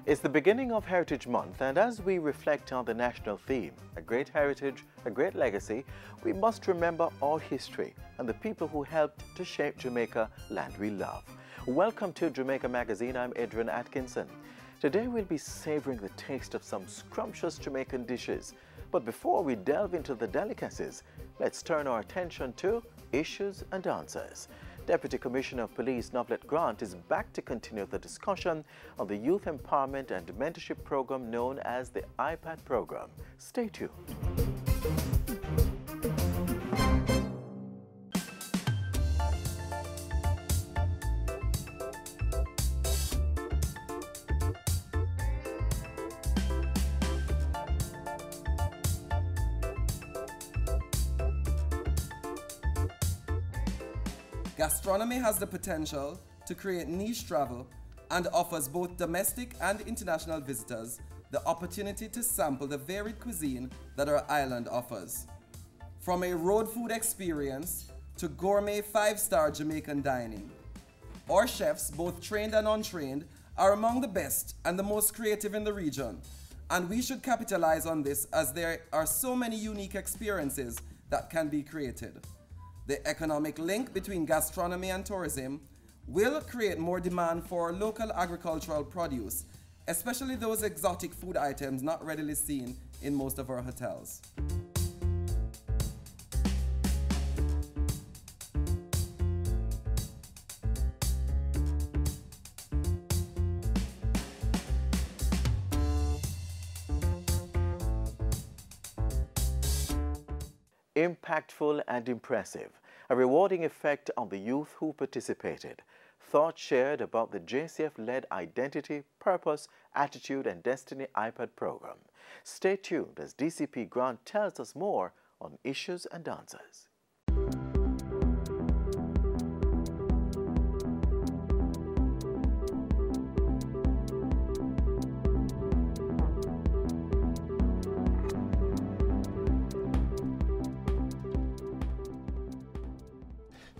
It's the beginning of Heritage Month, and as we reflect on the national theme, a great heritage, a great legacy, we must remember our history and the people who helped to shape Jamaica, land we love. Welcome to Jamaica Magazine. I'm Adrian Atkinson. Today we'll be savoring the taste of some scrumptious Jamaican dishes. But before we delve into the delicacies, let's turn our attention to issues and answers. Deputy Commissioner of Police Novlet Grant is back to continue the discussion on the youth empowerment and mentorship program known as the iPad program. Stay tuned. Gastronomy has the potential to create niche travel and offers both domestic and international visitors the opportunity to sample the varied cuisine that our island offers. From a road food experience to gourmet five-star Jamaican dining, our chefs, both trained and untrained, are among the best and the most creative in the region, and we should capitalize on this as there are so many unique experiences that can be created. The economic link between gastronomy and tourism will create more demand for local agricultural produce, especially those exotic food items not readily seen in most of our hotels. Impactful and impressive. A rewarding effect on the youth who participated. Thoughts shared about the JCF-led Identity, Purpose, Attitude and Destiny iPad program. Stay tuned as DCP Grant tells us more on issues and answers.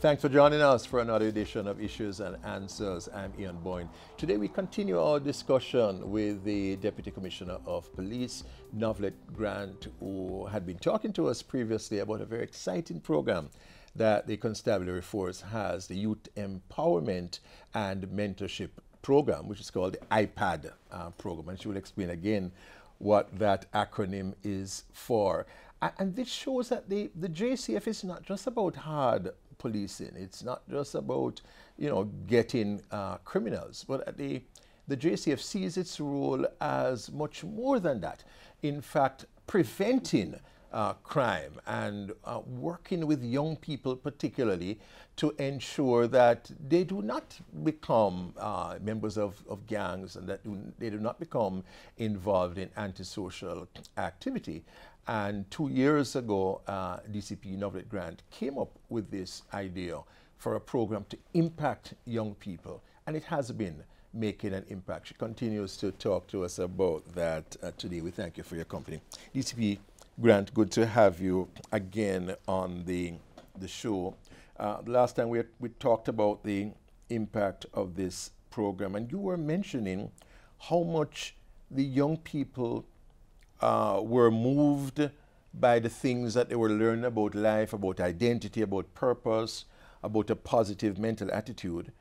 Thanks for joining us for another edition of Issues and Answers. I'm Ian Boyne. Today we continue our discussion with the Deputy Commissioner of Police, Novlet Grant, who had been talking to us previously about a very exciting program that the Constabulary Force has, the Youth Empowerment and Mentorship Program, which is called the iPad program. And she will explain again what that acronym is for. And this shows that the JCF is not just about hard policing. It's not just about, getting criminals, but the JCF sees its role as much more than that. In fact, preventing crime and working with young people particularly to ensure that they do not become members of gangs and that they do not become involved in antisocial activity. And 2 years ago, DCP Novlet Grant came up with this idea for a program to impact young people, and it has been making an impact. She continues to talk to us about that today. We thank you for your company. DCP Grant, good to have you again on the show. The last time we talked about the impact of this program, and you were mentioning how much the young people were moved by the things that they were learning about life, about identity, about purpose, about a positive mental attitude,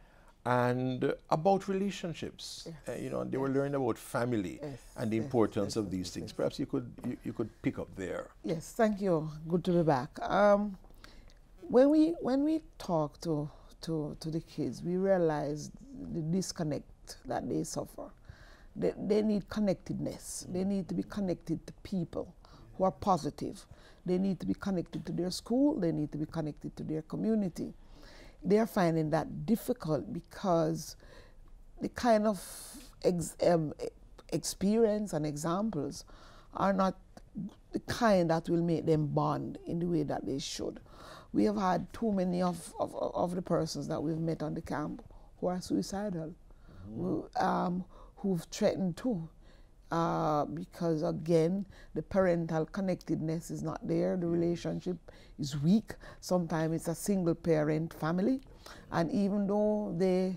and about relationships. Yes. And they were learning about family and the importance of these things. Perhaps you could pick up there. Yes, thank you. Good to be back. When we talk to the kids, we realize the disconnect that they suffer. They need connectedness. They need to be connected to people who are positive. They need to be connected to their school. They need to be connected to their community. They are finding that difficult because the kind of experience and examples are not the kind that will make them bond in the way that they should. We have had too many of the persons that we've met on the camp who are suicidal, who've threatened to, because again, the parental connectedness is not there, the relationship is weak. Sometimes it's a single parent family, and even though they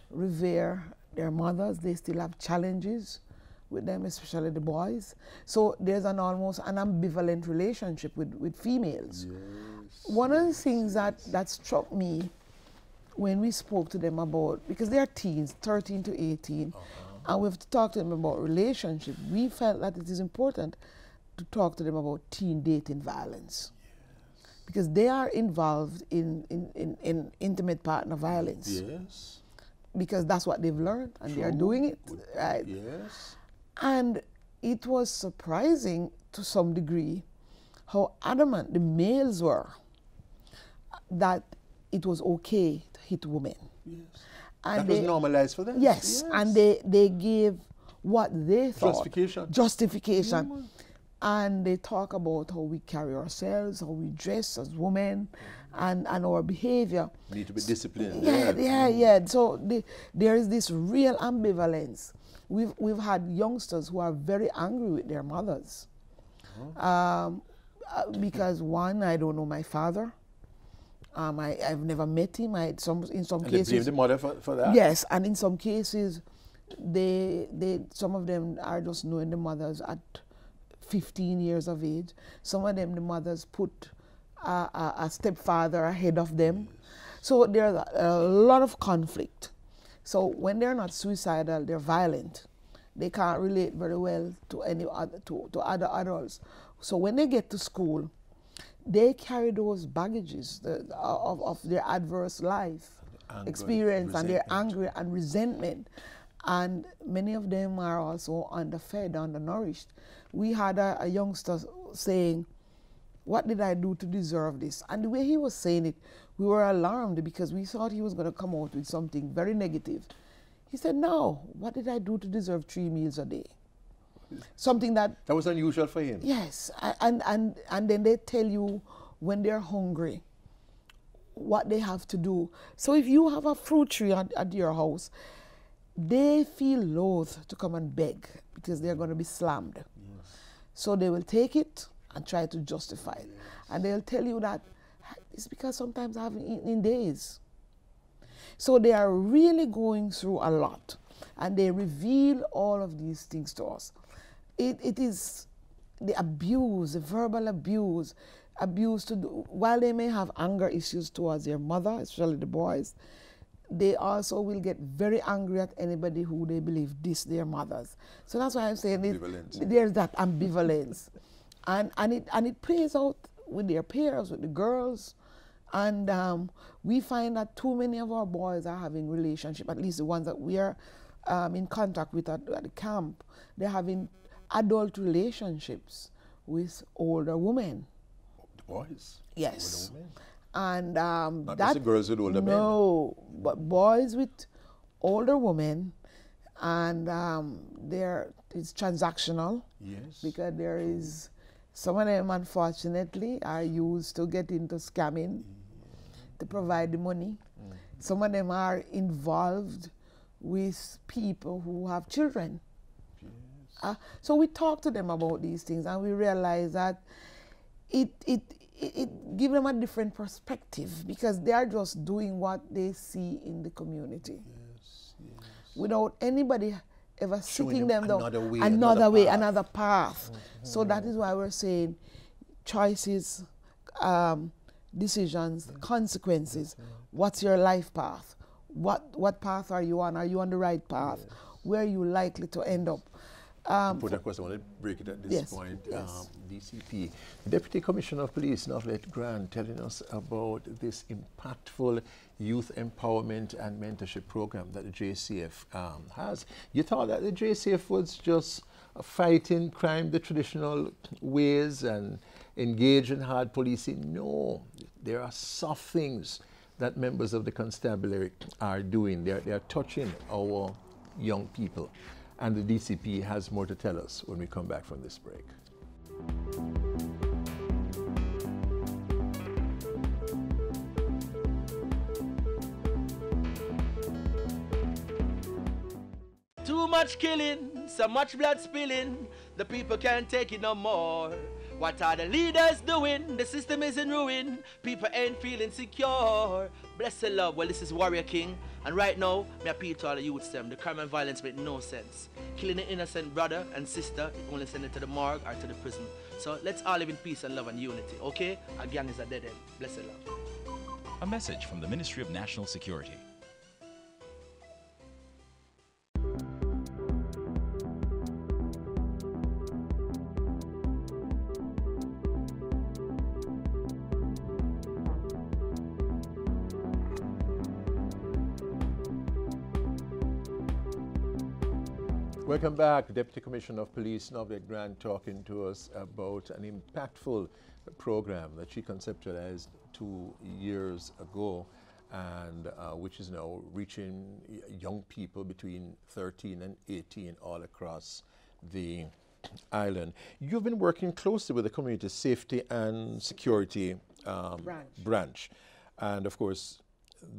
revere their mothers, they still have challenges with them, especially the boys. So there's an almost an ambivalent relationship with females. Yes. One of the things that struck me when we spoke to them about, because they are teens, 13 to 18, and we've talked to them about relationship, we felt that it is important to talk to them about teen dating violence. Yes. Because they are involved in intimate partner violence. Yes. Because that's what they've learned, and they are doing it. Right? Yes. And it was surprising to some degree how adamant the males were that it was okay to hit women. Yes. And that was normalized for them? Yes, and they gave what they thought. Justification. Yeah. And they talk about how we carry ourselves, how we dress as women, and our behavior. Need to be disciplined. Yeah. So there is this real ambivalence. We've had youngsters who are very angry with their mothers. Because one, I don't know my father. I've never met him. In some cases, they blame the mother for that? Yes, and in some cases, some of them are just knowing the mothers at 15 years of age. Some of them, the mothers put a stepfather ahead of them. So there's a lot of conflict. So when they're not suicidal, they're violent. They can't relate very well to any other to other adults. So when they get to school, they carry those baggages of their adverse life experience, and they're angry and resentment. And many of them are also underfed, undernourished. We had a youngster saying, "What did I do to deserve this?" And the way he was saying it, we were alarmed because we thought he was going to come out with something very negative. He said, "No, what did I do to deserve 3 meals a day?" Something that was unusual for him. Yes, and then they tell you when they're hungry what they have to do. So if you have a fruit tree at your house, they feel loath to come and beg because they're going to be slammed. Yes. So they will take it and try to justify it. Yes. And they'll tell you that it's because sometimes I haven't eaten in days. So they are really going through a lot, and they reveal all of these things to us. It is the abuse, the verbal abuse while they may have anger issues towards their mother, especially the boys, they also will get very angry at anybody who they believe diss their mothers. So that's why I'm saying there's that ambivalence. and it plays out with their peers, with the girls. And we find that too many of our boys are having relationships, at least the ones that we are in contact with at the camp. They're having adult relationships with older women. Boys? Yes. Older women? And not just the girls with older men? No, but boys with older women, and it's transactional. Yes. Because there is, some of them unfortunately are used to get into scamming to provide the money. Some of them are involved with people who have children. Yes. So we talk to them about these things, and we realize that it gives them a different perspective, because they are just doing what they see in the community. Yes, yes. Without anybody ever sitting them down, another path. So that is why we're saying choices, decisions, consequences. What's your life path? What path are you on? Are you on the right path? Yes. Where are you likely to end up? Put that question, I want to break it at this point. Yes. DCP, Deputy Commissioner of Police, Novlet Grant, telling us about this impactful youth empowerment and mentorship program that the JCF has. You thought that the JCF was just fighting crime the traditional ways and engage in hard policing? No, there are soft things that members of the constabulary are doing. They are touching our young people. And the DCP has more to tell us when we come back from this break. Too much killing, so much blood spilling, the people can't take it no more. What are the leaders doing? The system is in ruin. People ain't feeling secure. Bless the love. Well, this is Warrior King. And right now, me appeal to all the youths them. The crime and violence make no sense. Killing an innocent brother and sister, it only send it to the morgue or to the prison. So let's all live in peace and love and unity, okay? A gang is a dead end. Bless the love. A message from the Ministry of National Security. Welcome back. Deputy Commissioner of Police Novlet Grant talking to us about an impactful program that she conceptualized 2 years ago, and which is now reaching young people between 13 and 18 all across the island. You've been working closely with the Community Safety and Security branch. And of course,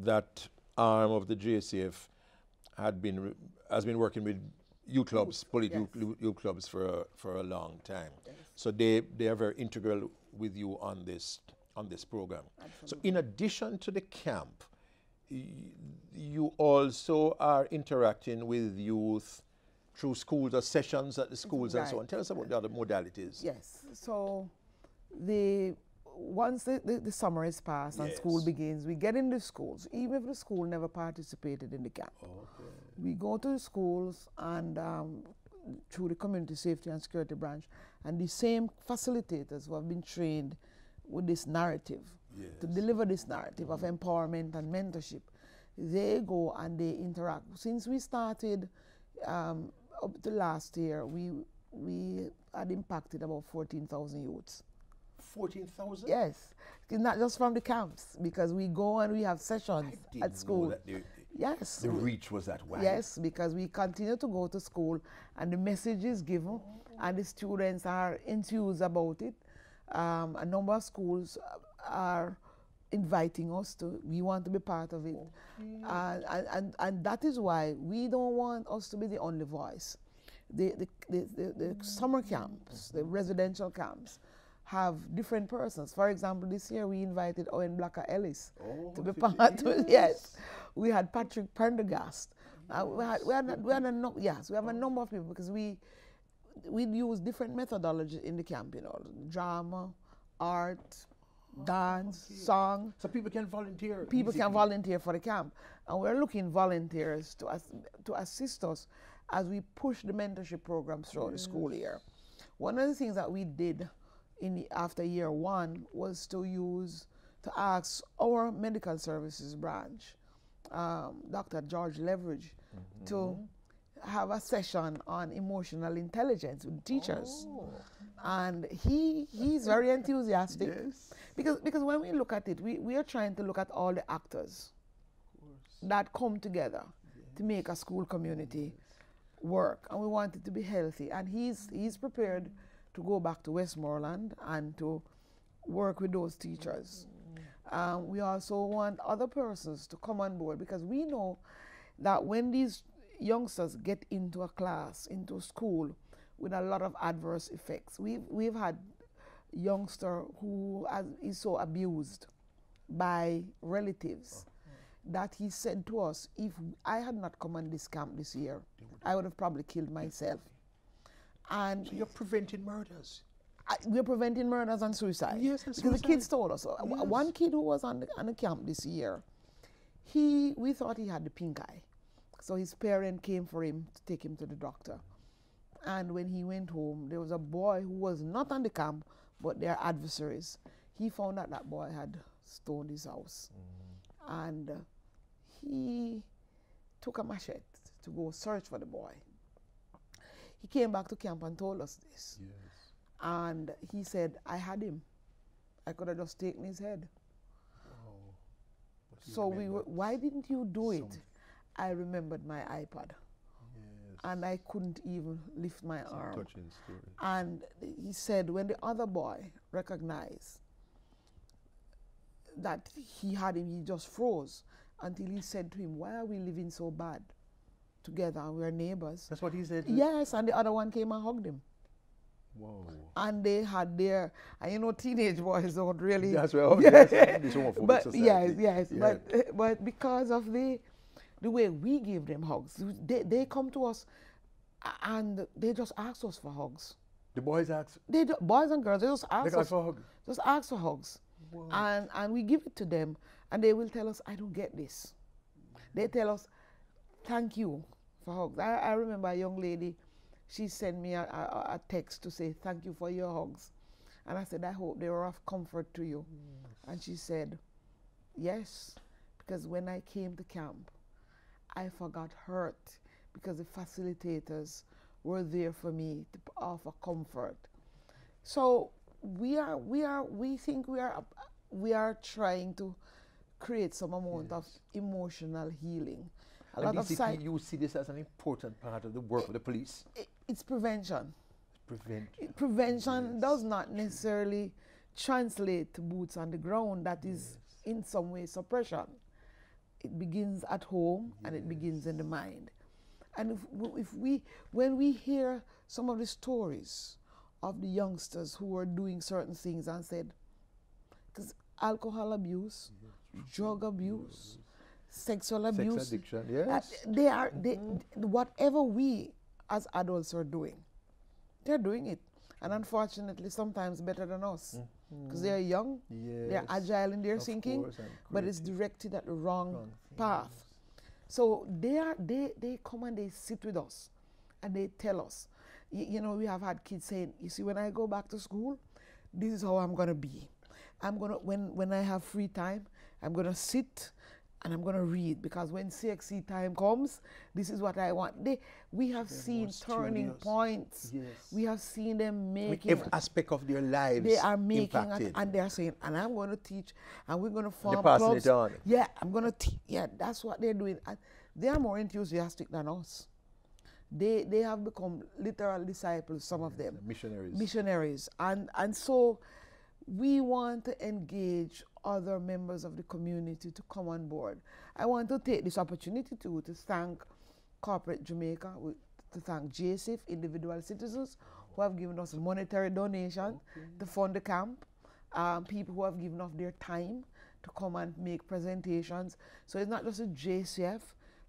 that arm of the JCF has been working with youth clubs, youth clubs for a long time. Yes. So they are very integral with you on this program. Absolutely. So in addition to the camp, you also are interacting with youth through schools or sessions at the schools and so on. Tell us about the other modalities. Yes. So once the summer is passed and school begins, we get in the schools, even if the school never participated in the camp. Okay. We go to the schools and through the Community Safety and Security branch, and the same facilitators who have been trained with this narrative, to deliver this narrative of empowerment and mentorship, they go and they interact. Since we started up to last year, we had impacted about 14,000 youths. 14,000? Yes, not just from the camps, because we go and we have sessions at school. Yes. The reach was that wide. Yes, because we continue to go to school and the message is given and the students are enthused about it. A number of schools are inviting us to, we want to be part of it. Okay. And that is why we don't want us to be the only voice. The summer camps, the residential camps, have different persons. For example, this year we invited Owen Blacker Ellis to be part of it. Yes. We had Patrick Prendergast. We have a number of people because we use different methodologies in the camp, drama, art, dance, song. So people can volunteer. People can volunteer for the camp. And we're looking volunteers to assist us as we push the mentorship programs throughout the school year. One of the things that we did after year one was to ask our medical services branch, Dr. George Leverage, to have a session on emotional intelligence with teachers. And he's very enthusiastic. Yes. Because when we look at it, we are trying to look at all the actors that come together to make a school community work, and we want it to be healthy. And he's prepared to go back to Westmoreland and to work with those teachers. We also want other persons to come on board, because we know that when these youngsters get into a class, into school, with a lot of adverse effects. We've had youngster who is so abused by relatives that he said to us, if I had not come on this camp this year, I would have probably killed myself. And so you're preventing murders. We're preventing murders and suicide. Yes, and because the kids told us. One kid who was on the camp this year, we thought he had the pink eye. So his parent came for him to take him to the doctor. And when he went home, there was a boy who was not on the camp, but their adversaries. He found out that boy had stoned his house. And he took a machete to go search for the boy. He came back to camp and told us this. Yes. And he said, I had him. I could have just taken his head. Oh, so why didn't you do it? I remembered my iPad. Yes. And I couldn't even lift my arm. Touching story. And he said when the other boy recognized that he had him, he just froze until he said to him, why are we living so bad together? We're neighbors. That's what he said? Yes, and the other one came and hugged him. Whoa. And they had their, and you know, teenage boys don't really. That's right. Yes, this homophobic but society. yes. Yeah. But because of the way we give them hugs, they come to us and they just ask us for hugs. The boys ask. Boys and girls, they just ask us for hugs. Just ask for hugs. Wow. And we give it to them, and they will tell us, I don't get this. They tell us, thank you for hugs. I remember a young lady, she sent me a text to say, thank you for your hugs. And I said, I hope they were of comfort to you. Yes. And she said, yes, because when I came to camp, I forgot hurt because the facilitators were there for me to offer comfort. So we think we are trying to create some amount of emotional healing. You see this as an important part of the work of the police? It's prevention. Yes. Prevention does not necessarily translate to boots on the ground. That is in some way suppression. It begins at home and it begins in the mind. And when we hear some of the stories of the youngsters who were doing certain things and said, because alcohol abuse, drug abuse, sexual abuse, sex addiction, yes. Whatever we as adults are doing, they're doing it. And unfortunately, sometimes better than us. Because they're young, they're agile in their thinking, but it's directed at the wrong path. So they come and they sit with us and they tell us. You know, we have had kids saying, you see, when I go back to school, this is how I'm going to be. I'm going to, when I have free time, I'm going to sit and I'm going to read, because when CXC time comes, this is what I want. We have seen turning points. Yes. We have seen them making every aspect of their lives. They are making impacted. And they're saying, and I'm going to teach, and we're going to form they're passing clubs. It on. Yeah, I'm going to teach. Yeah, that's what they're doing. And they are more enthusiastic than us. They have become literal disciples, some of them. Missionaries. And so we want to engage other members of the community to come on board. I want to take this opportunity to thank Corporate Jamaica, to thank JSIF, individual citizens who have given us a monetary donation to fund the camp, people who have given up their time to come and make presentations. So it's not just a JCF,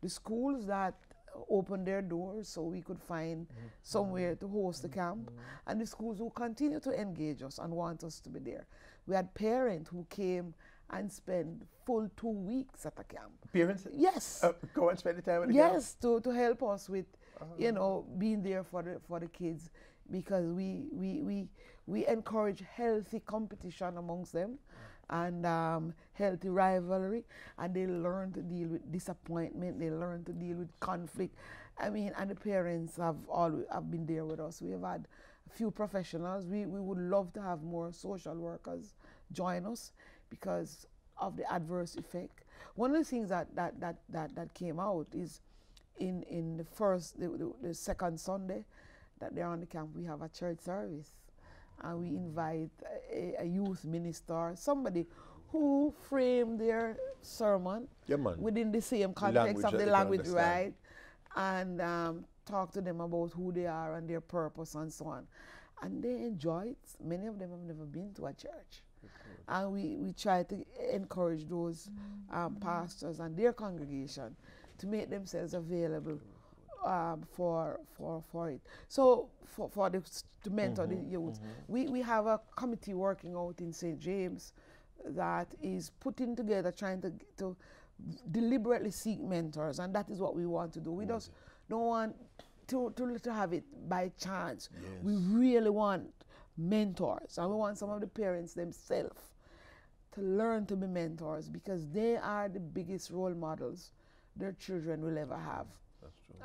the schools that opened their doors so we could find somewhere to host the camp, and the schools who continue to engage us and want us to be there. We had parents who came and spent full 2 weeks at the camp. Parents? Yes. Go and spend the time at the camp? Yes, to help us with, you know, being there for the kids, because we encourage healthy competition amongst them and healthy rivalry, and they learn to deal with disappointment, they learn to deal with conflict. I mean, and the parents have been there with us. We have had a few professionals. We would love to have more social workers join us because of the adverse effect. One of the things that came out is in the second Sunday that they're on the camp, we have a church service. And we invite a youth minister, somebody who framed their sermon within the same context of the language, right? And talk to them about who they are and their purpose and so on. And they enjoy it. Many of them have never been to a church. And we try to encourage those pastors and their congregation to make themselves available for it. So to mentor the youth, we have a committee working out in St. James that is putting together, trying to deliberately seek mentors, and that is what we want to do. We just don't want to have it by chance. Yes. We really want mentors, and we want some of the parents themselves to learn to be mentors, because they are the biggest role models their children will ever have. That's true.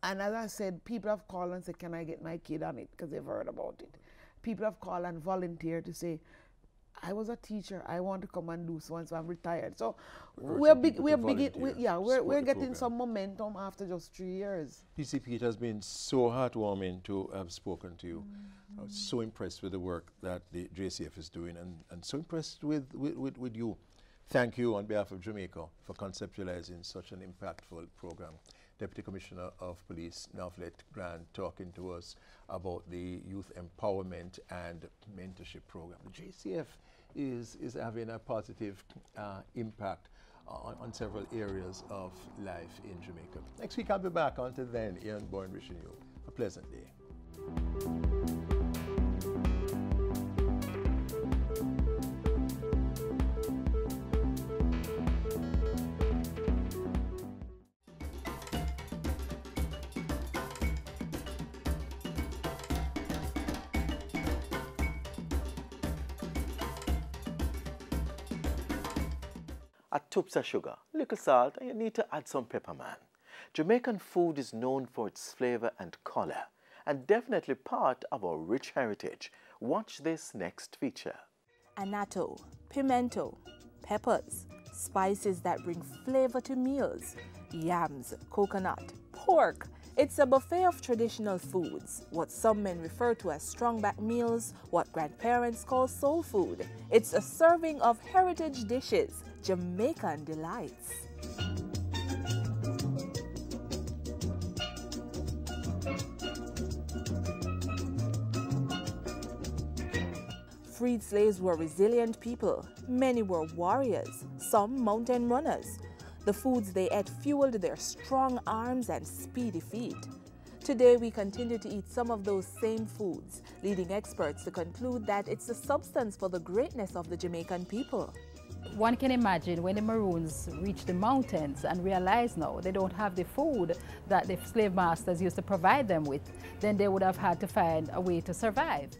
And as I said, people have called and said, can I get my kid on it, because they've heard about it. People have called and volunteered to say, I was a teacher, I want to come and do so, and so I'm retired. So we're getting some momentum after just 3 years. PCP, it has been so heartwarming to have spoken to you. I was so impressed with the work that the JCF is doing, and so impressed with you. Thank you on behalf of Jamaica for conceptualizing such an impactful program. Deputy Commissioner of Police Novlet Grant, talking to us about the youth empowerment and mentorship program. The JCF is having a positive impact on several areas of life in Jamaica. Next week I'll be back. Until then, Ian Bourne wishing you a pleasant day. A tupsa sugar, little salt, and you need to add some pepper, man. Jamaican food is known for its flavor and color, and definitely part of our rich heritage. Watch this next feature. Annatto, pimento, peppers, spices that bring flavor to meals, yams, coconut, pork. It's a buffet of traditional foods, what some men refer to as strong-back meals, what grandparents call soul food. It's a serving of heritage dishes, Jamaican delights. Freed slaves were resilient people. Many were warriors, some mountain runners. The foods they ate fueled their strong arms and speedy feet. Today, we continue to eat some of those same foods, leading experts to conclude that it's the substance for the greatness of the Jamaican people. One can imagine when the Maroons reach the mountains and realize now they don't have the food that the slave masters used to provide them with, then they would have had to find a way to survive.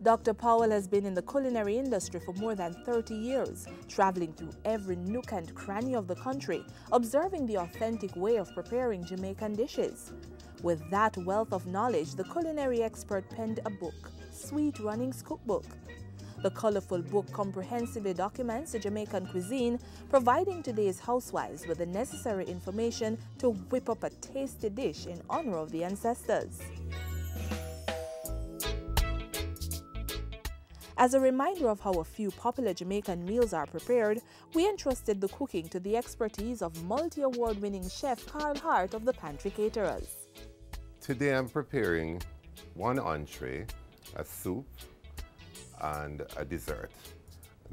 Dr. Powell has been in the culinary industry for more than 30 years, traveling through every nook and cranny of the country, observing the authentic way of preparing Jamaican dishes. With that wealth of knowledge, the culinary expert penned a book, Sweet Runnings Cookbook. The colorful book comprehensively documents the Jamaican cuisine, providing today's housewives with the necessary information to whip up a tasty dish in honor of the ancestors. As a reminder of how a few popular Jamaican meals are prepared, we entrusted the cooking to the expertise of multi-award-winning chef Carl Hart of the Pantry Caterers. Today I'm preparing one entree, a soup, and a dessert.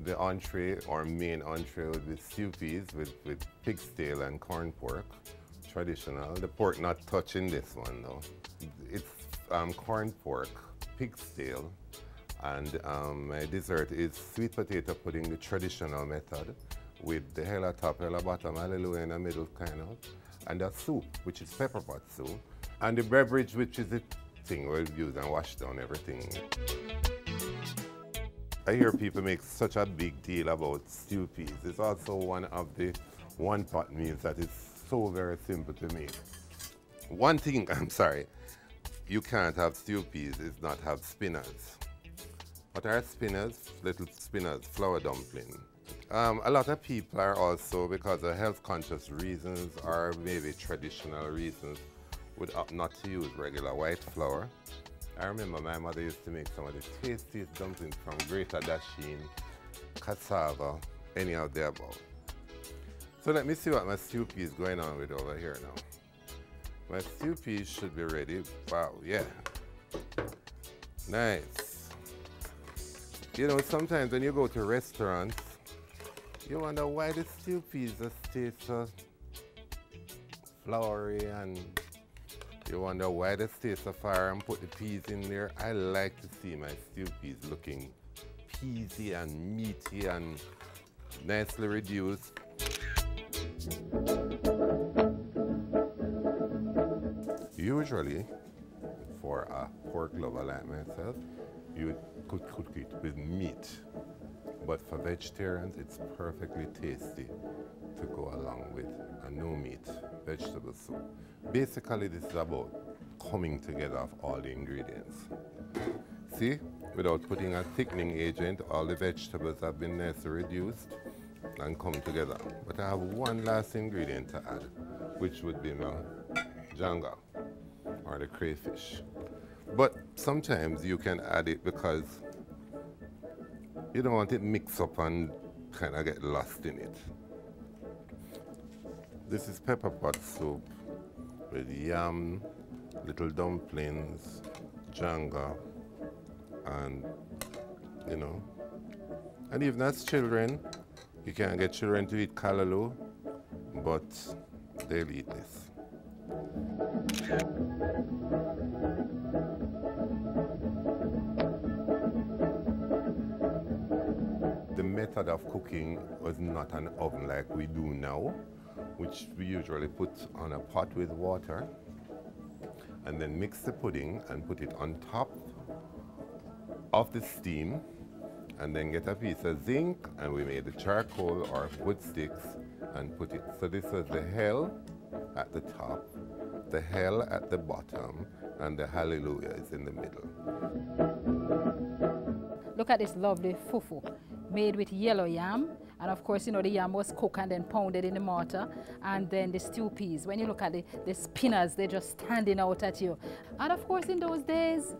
The entree, or main entree, would be stew peas with pig's tail and corn pork, traditional. The pork not touching this one though. It's corn pork, pig's tail, and my dessert is sweet potato pudding, the traditional method, with the hella top, hella bottom, hallelujah in the middle kind of, and a soup, which is pepper pot soup, and the beverage, which is the thing we'll use and wash down everything. I hear people make such a big deal about stew peas. It's also one of the one-pot meals that is so very simple to make. One thing, I'm sorry, you can't have stew peas is not have spinners. What are spinners? Little spinners, flour dumpling. A lot of people are also, because of health-conscious reasons or maybe traditional reasons, would opt not to use regular white flour. I remember my mother used to make some of the tastiest dumplings from Greater Dasheen, cassava, any of the above. So let me see what my stew pea is going on with over here now. My stew peas should be ready. Wow, yeah. Nice. You know, sometimes when you go to restaurants, you wonder why the stew peas just taste so floury, and you wonder why they stay so far and put the peas in there. I like to see my stew peas looking peasy and meaty and nicely reduced. Usually, for a pork lover like myself, you could cook it with meat. But for vegetarians, it's perfectly tasty to go along with a no-meat vegetable soup. Basically, this is about coming together of all the ingredients. See, without putting a thickening agent, all the vegetables have been nicely reduced and come together. But I have one last ingredient to add, which would be my janga, or the crayfish. But sometimes you can add it because you don't want it mixed up and kind of get lost in it. This is pepper pot soup with yam, little dumplings, janga, and you know. And even as children, you can get children to eat callaloo, but they'll eat this. The method of cooking was not an oven like we do now, which we usually put on a pot with water and then mix the pudding and put it on top of the steam and then get a piece of zinc and we made the charcoal or wood sticks and put it. So this was the hell at the top, the hell at the bottom, and the hallelujah is in the middle. Look at this lovely fufu made with yellow yam, and of course, you know, the yam was cooked and then pounded in the mortar, and then the stew peas. When you look at the spinners, they're just standing out at you. And of course, in those days,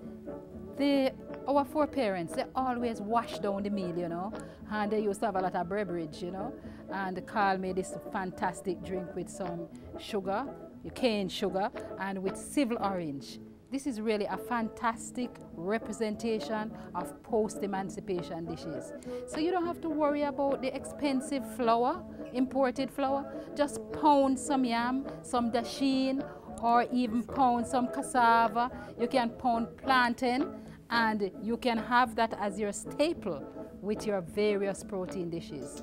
our foreparents, they always washed down the meal, you know, and they used to have a lot of beverage, you know, and Carl made this fantastic drink with some sugar, cane sugar, and with civil orange. This is really a fantastic representation of post-emancipation dishes. So you don't have to worry about the expensive flour, imported flour. Just pound some yam, some dasheen, or even pound some cassava. You can pound plantain, and you can have that as your staple with your various protein dishes.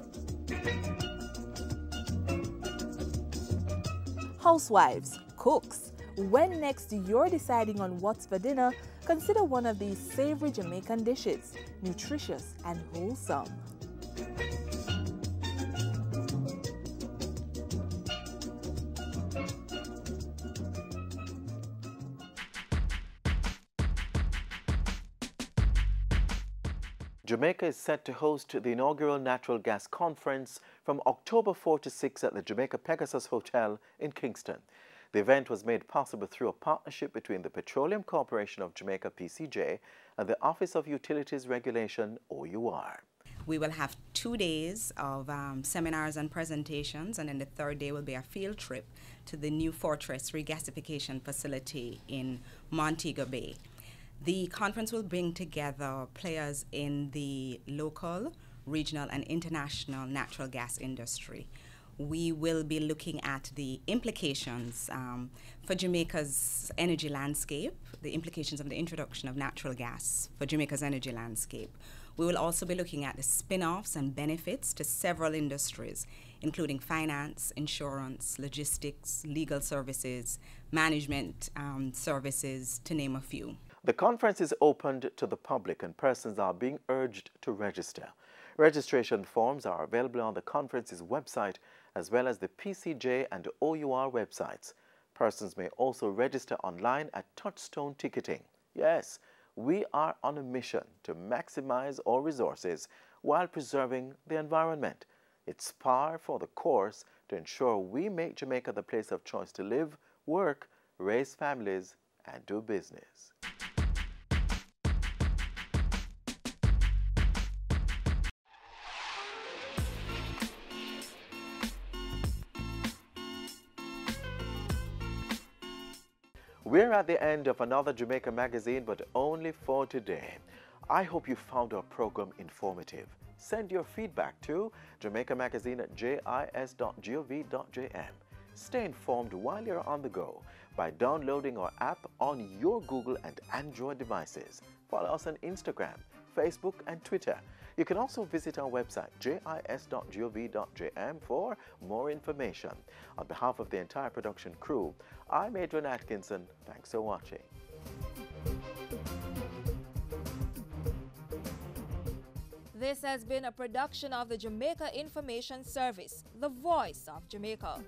Housewives, cooks, when next you're deciding on what's for dinner, consider one of these savory Jamaican dishes, nutritious and wholesome. Jamaica is set to host the inaugural Natural Gas Conference from October 4 to 6 at the Jamaica Pegasus Hotel in Kingston. The event was made possible through a partnership between the Petroleum Corporation of Jamaica, PCJ, and the Office of Utilities Regulation, OUR. We will have 2 days of seminars and presentations, and then the third day will be a field trip to the new Fortress regasification facility in Montego Bay. The conference will bring together players in the local, regional, and international natural gas industry. We will be looking at the implications for Jamaica's energy landscape, the implications of the introduction of natural gas for Jamaica's energy landscape. We will also be looking at the spin-offs and benefits to several industries, including finance, insurance, logistics, legal services, management services, to name a few. The conference is opened to the public and persons are being urged to register. Registration forms are available on the conference's website as well as the PCJ and OUR websites. Persons may also register online at Touchstone Ticketing. Yes, we are on a mission to maximize our resources while preserving the environment. It's par for the course to ensure we make Jamaica the place of choice to live, work, raise families, and do business. We're at the end of another Jamaica magazine, but only for today. I hope you found our program informative. Send your feedback to jamaicamagazine@jis.gov.jm. Stay informed while you're on the go by downloading our app on your Google and Android devices. Follow us on Instagram, Facebook, and Twitter. You can also visit our website, jis.gov.jm, for more information. On behalf of the entire production crew, I'm Adrian Atkinson. Thanks for watching. This has been a production of the Jamaica Information Service, the voice of Jamaica.